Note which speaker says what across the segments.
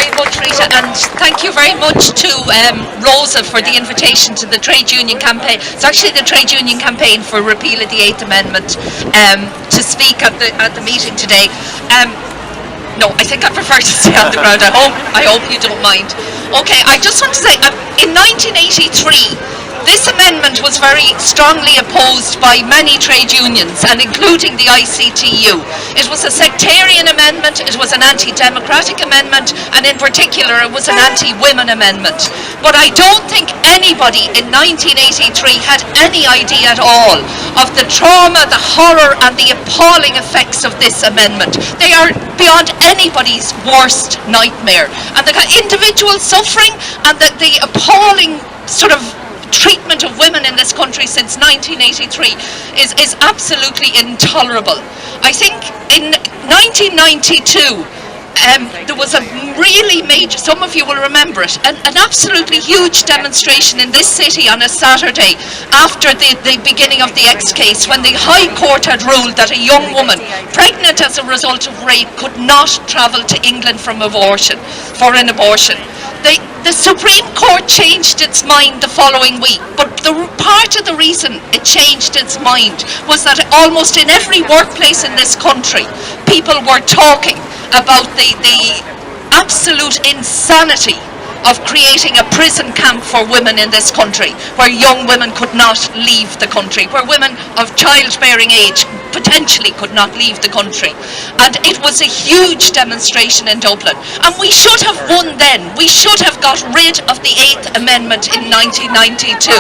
Speaker 1: very much, Rita, and thank you very much to Rosa for the invitation to the trade union campaign. It's actually the trade union campaign for repeal of the 8th Amendment to speak at the meeting today. No, I think I prefer to stay on the ground. I hope you don't mind. Okay, I just want to say, in 1983, this amendment was very strongly opposed by many trade unions, and including the ICTU. It was a sectarian amendment, it was an anti-democratic amendment, and in particular it was an anti-women amendment. But I don't think anybody in 1983 had any idea at all of the trauma, the horror, and the appalling effects of this amendment. They are beyond anybody's worst nightmare. And the individual suffering and the appalling sort of treatment of women in this country since 1983 is absolutely intolerable. I think in 1992 there was a really major, some of you will remember it, an absolutely huge demonstration in this city on a Saturday after the beginning of the X case, when the High Court had ruled that a young woman pregnant as a result of rape could not travel to England for an abortion. The Supreme Court changed its mind the following week, but part of the reason it changed its mind was that almost in every workplace in this country, people were talking about the absolute insanity of creating a prison camp for women in this country, where young women could not leave the country, where women of childbearing age potentially could not leave the country. And it was a huge demonstration in Dublin. And we should have won then. We should have got rid of the 8th Amendment in 1992.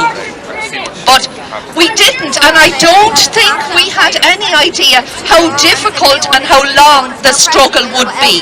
Speaker 1: But we didn't, and I don't think we had any idea how difficult and how long the struggle would be.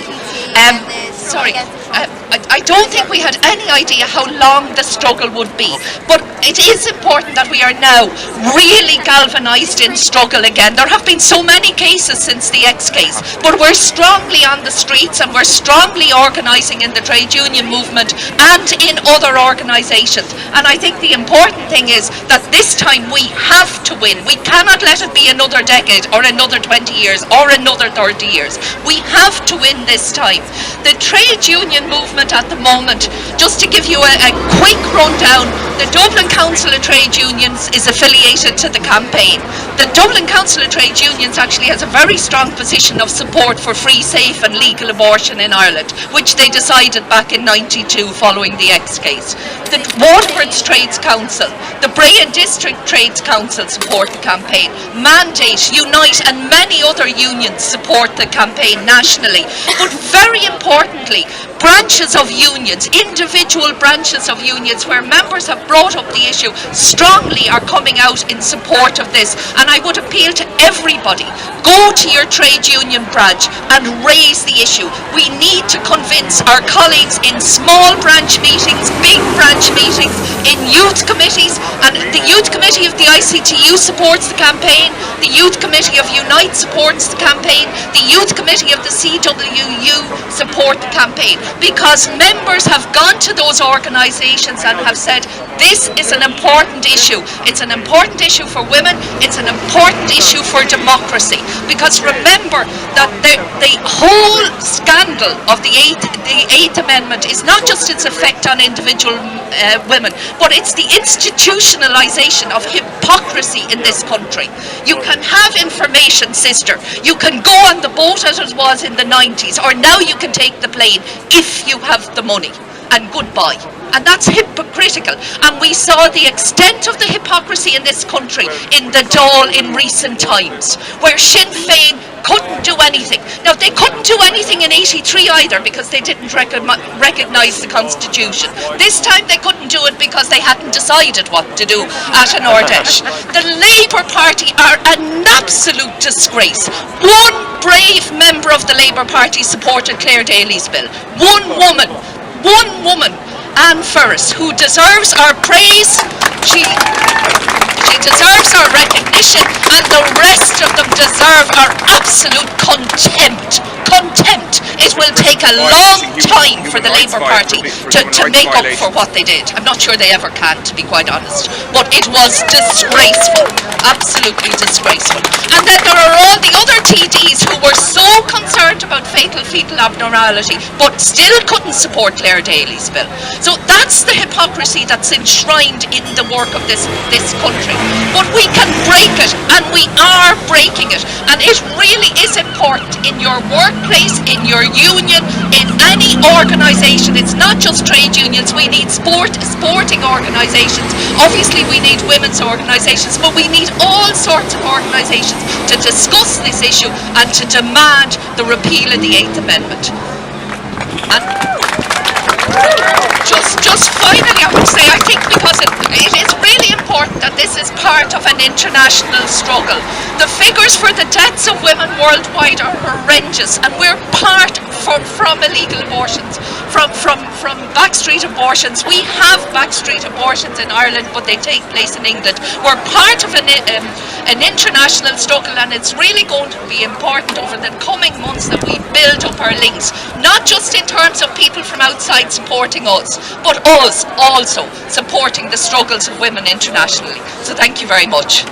Speaker 1: I don't think we had any idea how long the struggle would be, but it is important that we are now really galvanised in struggle again. There have been so many cases since the X case, but we're strongly on the streets and we're strongly organising in the trade union movement and in other organisations. And I think the important thing is that this time we have to win. We cannot let it be another decade or another 20 years or another 30 years. We have to win this time. The trade union movement at the moment, just to give you a quick rundown, the Dublin Council of Trade Unions is affiliated to the campaign. The Dublin Council of Trade Unions actually has a very strong position of support for free, safe and legal abortion in Ireland, which they decided back in '92 following the X case. The Waterford's Trades Council, the Bray and District Trades Council support the campaign. Mandate, Unite and many other unions support the campaign nationally. But very importantly, branches of unions, individual branches of unions where members have brought up the issue strongly are coming out in support of this. And I would appeal to everybody, go to your trade union branch and raise the issue. We need to convince our colleagues in small branch meetings, big branch meetings, in youth committees, and the youth committee of the ICTU supports the campaign, the youth committee of Unite supports the campaign, the youth committee of the CWU support the campaign, because members have gone to those organisations and have said this is an important issue. It's an important issue for women, it's an important issue for democracy, because remember that the whole scandal of the 8th Amendment is not just its effect on individual women, but it's the institutionalisation of hypocrisy in this country. You can have information, sister, you can go on the boat as it was in the 90s, or now you can take the plane if you have the money, and goodbye. And that's hypocritical. And we saw the extent of the hypocrisy in this country in the Dáil in recent times, where Sinn Féin couldn't do anything. Now, they couldn't do anything in '83 either, because they didn't recognise the Constitution. This time they couldn't do it because they hadn't decided what to do at an Ordesh. The Labour Party are an absolute disgrace. One brave member of the Labour Party supported Claire Daly's bill. One woman, Anne Ferris, who deserves our praise. She deserves our recognition, and the rest of them deserve our absolute contempt. contempt. It will take a long time for the Labour Party to make up for what they did. I'm not sure they ever can, to be quite honest. But it was disgraceful. Absolutely disgraceful. And then there are all the other TDs who were so concerned about fatal fetal abnormality but still couldn't support Claire Daly's bill. So that's the hypocrisy that's enshrined in the work of this country. But we can break it, and we are breaking it. And it really is important in your workplace, in your union, in any organisation. It's not just trade unions. We need sporting organisations. Obviously we need women's organisations, but we need all sorts of organisations to discuss this issue and to demand the repeal of the 8th Amendment. And just finally, I would say, I think because it is really important that this is part of an international struggle. The figures for the deaths of women worldwide are horrendous, and we're part from illegal abortions, from backstreet abortions. We have backstreet abortions in Ireland, but they take place in England. We're part of an international struggle, and it's really going to be important over the coming months that we build up our links, not just in terms of people from outside supporting us, but us also supporting the struggles of women internationally. So thank you very much.